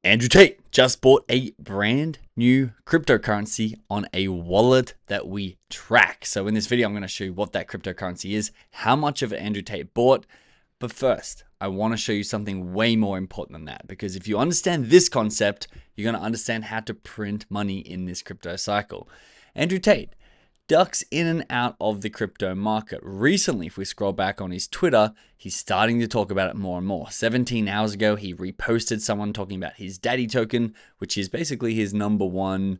Andrew Tate just bought a brand new cryptocurrency on a wallet that we track. So in this video, I'm going to show you what that cryptocurrency is, how much of it Andrew Tate bought. But first, I want to show you something way more important than that, because if you understand this concept, you're going to understand how to print money in this crypto cycle. Andrew Tate ducks in and out of the crypto market. Recently, if we scroll back on his Twitter, he's starting to talk about it more and more. 17 hours ago, he reposted someone talking about his daddy token, which is basically his #1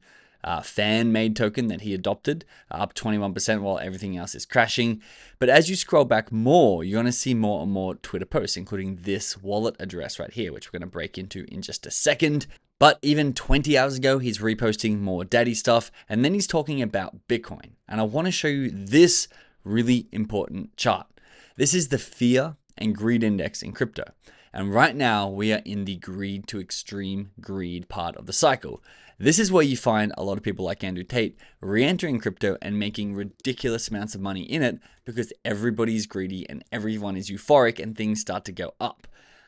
fan-made token that he adopted, up 21% while everything else is crashing. But as you scroll back more, you're going to see more and more Twitter posts, including this wallet address right here, which we're going to break into in just a second. But even 20 hours ago, he's reposting more daddy stuff, and then he's talking about Bitcoin. And I want to show you this really important chart. This is the fear and greed index in crypto. And right now, we are in the greed to extreme greed part of the cycle. This is where you find a lot of people like Andrew Tate re-entering crypto and making ridiculous amounts of money in it because everybody's greedy and everyone is euphoric and things start to go up.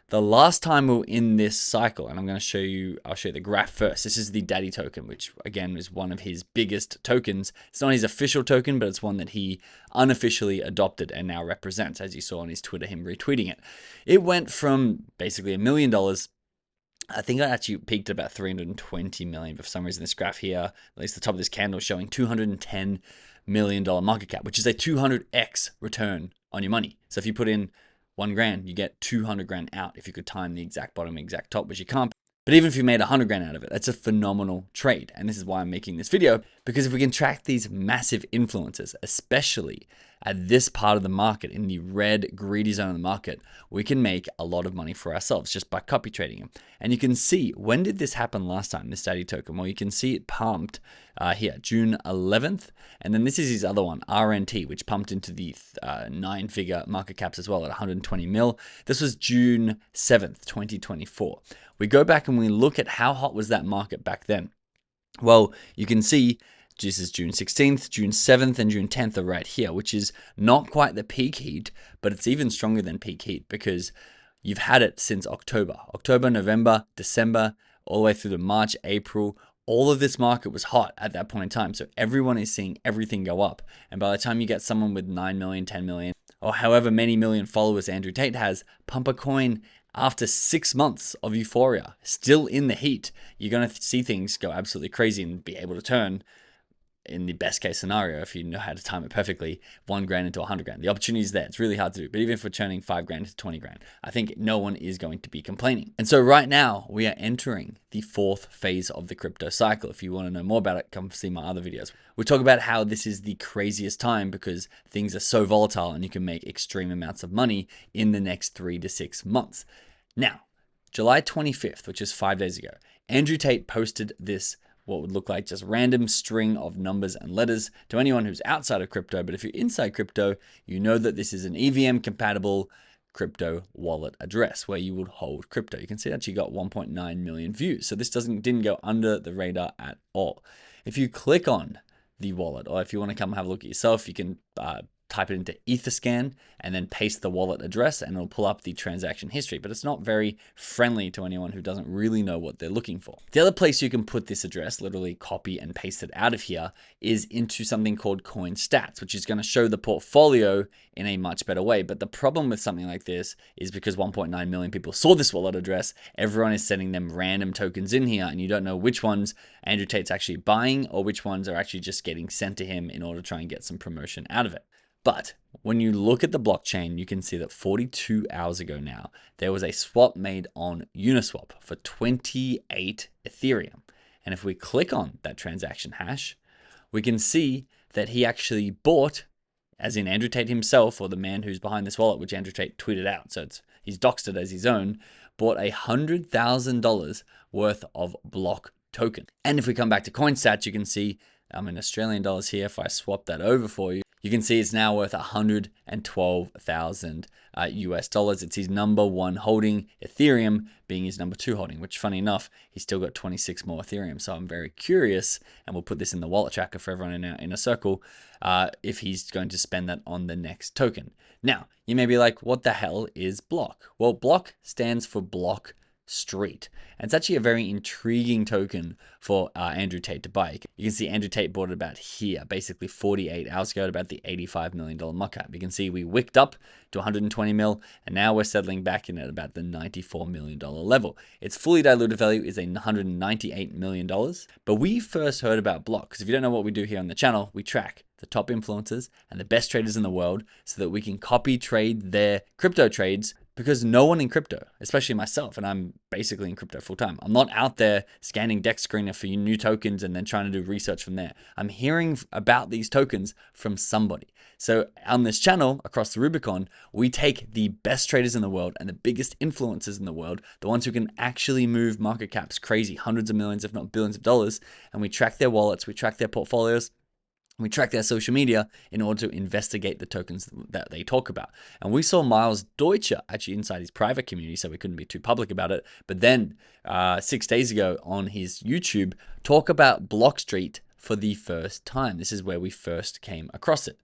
The last time we were in this cycle, and I'll show you the graph first. This is the daddy token, which again is one of his biggest tokens. It's not his official token, but it's one that he unofficially adopted and now represents, as you saw on his Twitter, him retweeting it. It went from basically $1 million. I think I actually peaked at about 320 million. For some reason, this graph here, at least the top of this candle, is showing $210 million market cap, which is a 200x return on your money. So if you put in 1 grand, you get 200 grand out if you could time the exact bottom, exact top, which you can't. But even if you made 100 grand out of it, that's a phenomenal trade. And this is why I'm making this video, because if we can track these massive influences, especially at this part of the market, in the red greedy zone of the market, we can make a lot of money for ourselves just by copy trading them. And you can see, when did this happen last time, this daddy token? Well, you can see it pumped here, June 11th. And then this is his other one, RNT, which pumped into the 9-figure market caps as well at 120 mil. This was June 7th, 2024. We go back and we look at how hot was that market back then. Well, you can see this is June 16th, June 7th, and June 10th are right here, which is not quite the peak heat, but it's even stronger than peak heat because you've had it since October, November, December, all the way through to March, April. All of this market was hot at that point in time. So everyone is seeing everything go up. And by the time you get someone with 9 million, 10 million, or however many million followers Andrew Tate has, pump a coin after 6 months of euphoria, still in the heat, you're going to see things go absolutely crazy and be able to turn, in the best case scenario, if you know how to time it perfectly, 1 grand into 100 grand. The opportunity is there. It's really hard to do. But even if we're turning 5 grand into 20 grand, I think no one is going to be complaining. And so right now we are entering the 4th phase of the crypto cycle. If you want to know more about it, come see my other videos. We talk about how this is the craziest time because things are so volatile and you can make extreme amounts of money in the next 3 to 6 months. Now, July 25th, which is 5 days ago, Andrew Tate posted this, what would look like just random string of numbers and letters to anyone who's outside of crypto. But if you're inside crypto, you know that this is an EVM compatible crypto wallet address where you would hold crypto. You can see that you got 1.9 million views. So this didn't go under the radar at all. If you click on the wallet, or if you want to come have a look at yourself, you can type it into Etherscan and then paste the wallet address and it'll pull up the transaction history, but it's not very friendly to anyone who doesn't really know what they're looking for. The other place you can put this address, literally copy and paste it out of here, is into something called Coin Stats, which is going to show the portfolio in a much better way. But the problem with something like this is because 1.9 million people saw this wallet address, everyone is sending them random tokens in here and you don't know which ones Andrew Tate's actually buying or which ones are actually just getting sent to him in order to try and get some promotion out of it. But when you look at the blockchain, you can see that 42 hours ago now, there was a swap made on Uniswap for 28 Ethereum. And if we click on that transaction hash, we can see that he actually bought, as in Andrew Tate himself, or the man who's behind this wallet, which Andrew Tate tweeted out, so he's doxed it as his own, bought $100,000 worth of block token. And if we come back to CoinStats, you can see, I'm in Australian dollars here, if I swap that over for you, you can see it's now worth 112,000 US dollars. It's his #1 holding, Ethereum being his #2 holding, which funny enough, he's still got 26 more Ethereum. So I'm very curious, and we'll put this in the wallet tracker for everyone in our inner circle, if he's going to spend that on the next token. Now, you may be like, what the hell is block? Well, block stands for block Blockstreet. And it's actually a very intriguing token for Andrew Tate to buy. You can see Andrew Tate bought it about here, basically 48 hours ago at about the $85 million market cap. You can see we wicked up to 120 mil, and now we're settling back in at about the $94 million level. Its fully diluted value is $198 million. But we first heard about Block, because if you don't know what we do here on the channel, we track the top influencers and the best traders in the world so that we can copy trade their crypto trades, because no one in crypto, especially myself, and I'm basically in crypto full time, I'm not out there scanning Dex Screener for new tokens and then trying to do research from there. I'm hearing about these tokens from somebody. So on this channel, across the Rubicon, we take the best traders in the world and the biggest influencers in the world, the ones who can actually move market caps crazy, hundreds of millions, if not billions of dollars, and we track their wallets, we track their portfolios, we track their social media in order to investigate the tokens that they talk about. And we saw Miles Deutscher actually inside his private community, so we couldn't be too public about it. But then 6 days ago on his YouTube, talk about Blockstreet for the first time. This is where we first came across it.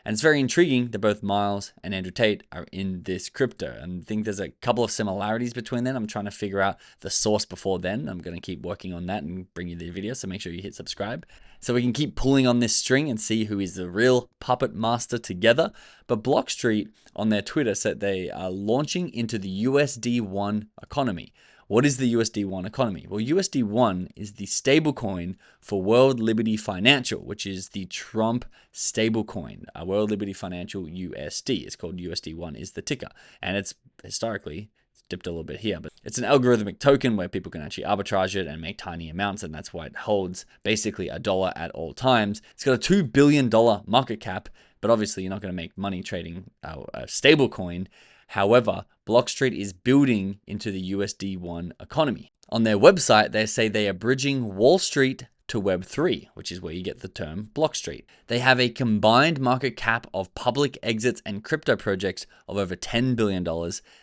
And it's very intriguing that both Miles and Andrew Tate are in this crypto. And I think there's a couple of similarities between them. I'm trying to figure out the source before then. I'm going to keep working on that and bring you the video, so make sure you hit subscribe so we can keep pulling on this string and see who is the real puppet master together. But Blockstreet on their Twitter said they are launching into the USD1 economy. What is the USD1 economy? Well, USD1 is the stablecoin for World Liberty Financial, which is the Trump stablecoin. World Liberty Financial USD. It's called USD1 is the ticker. And it's historically, it's dipped a little bit here, but it's an algorithmic token where people can actually arbitrage it and make tiny amounts, and that's why it holds basically $1 at all times. It's got a $2 billion market cap, but obviously you're not going to make money trading a stablecoin. However, Blockstreet is building into the USD1 economy. On their website, they say they are bridging Wall Street to Web3, which is where you get the term Blockstreet. They have a combined market cap of public exits and crypto projects of over $10 billion.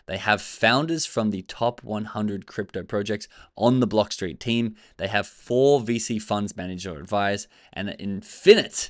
They have founders from the top 100 crypto projects on the Blockstreet team. They have 4 VC funds manage or advise, and an infinite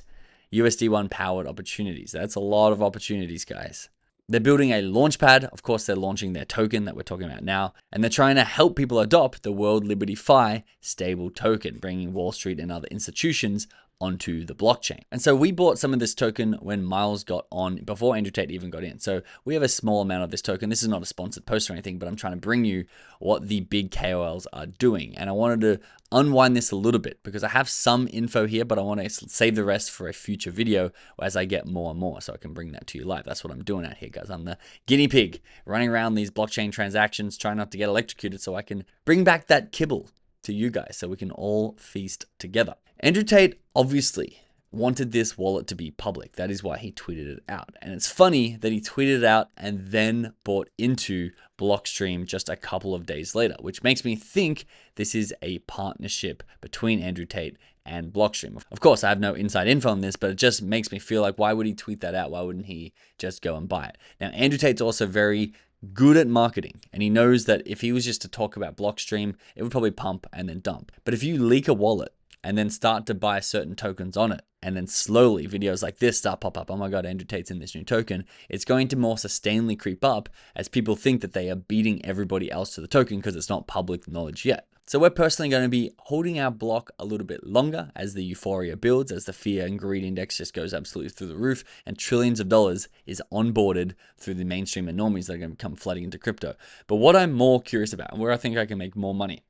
USD1 powered opportunities. That's a lot of opportunities, guys. They're building a launchpad. Of course, they're launching their token that we're talking about now. And they're trying to help people adopt the World Liberty Fi stable token, bringing Wall Street and other institutions onto the blockchain. And so we bought some of this token when Miles got on, before Andrew Tate even got in. So we have a small amount of this token. This is not a sponsored post or anything, but I'm trying to bring you what the big KOLs are doing. And I wanted to unwind this a little bit because I have some info here, but I want to save the rest for a future video as I get more and more so I can bring that to you live. That's what I'm doing out here, guys. I'm the guinea pig running around these blockchain transactions, trying not to get electrocuted so I can bring back that kibble to you guys so we can all feast together. Andrew Tate obviously wanted this wallet to be public. That is why he tweeted it out. And it's funny that he tweeted it out and then bought into Blockstream just a couple of days later, which makes me think this is a partnership between Andrew Tate and Blockstream. Of course, I have no inside info on this, but it just makes me feel like, why would he tweet that out? Why wouldn't he just go and buy it? Now, Andrew Tate's also very good at marketing, and he knows that if he was just to talk about Blockstream, it would probably pump and then dump. But if you leak a wallet and then start to buy certain tokens on it, and then slowly videos like this start pop up, oh my God, Andrew Tate's in this new token, it's going to more sustainably creep up as people think that they are beating everybody else to the token because it's not public knowledge yet. So we're personally going to be holding our block a little bit longer as the euphoria builds, as the fear and greed index just goes absolutely through the roof, and trillions of dollars is onboarded through the mainstream and normies that are going to come flooding into crypto. But what I'm more curious about, and where I think I can make more money,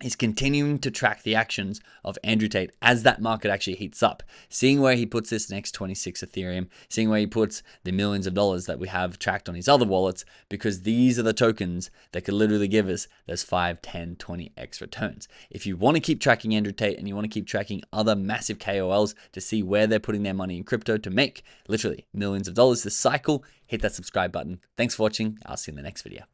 is continuing to track the actions of Andrew Tate as that market actually heats up, seeing where he puts this next 26 Ethereum, seeing where he puts the millions of dollars that we have tracked on his other wallets, because these are the tokens that could literally give us those 5, 10, 20x returns. If you want to keep tracking Andrew Tate and you want to keep tracking other massive KOLs to see where they're putting their money in crypto to make literally millions of dollars this cycle, hit that subscribe button. Thanks for watching. I'll see you in the next video.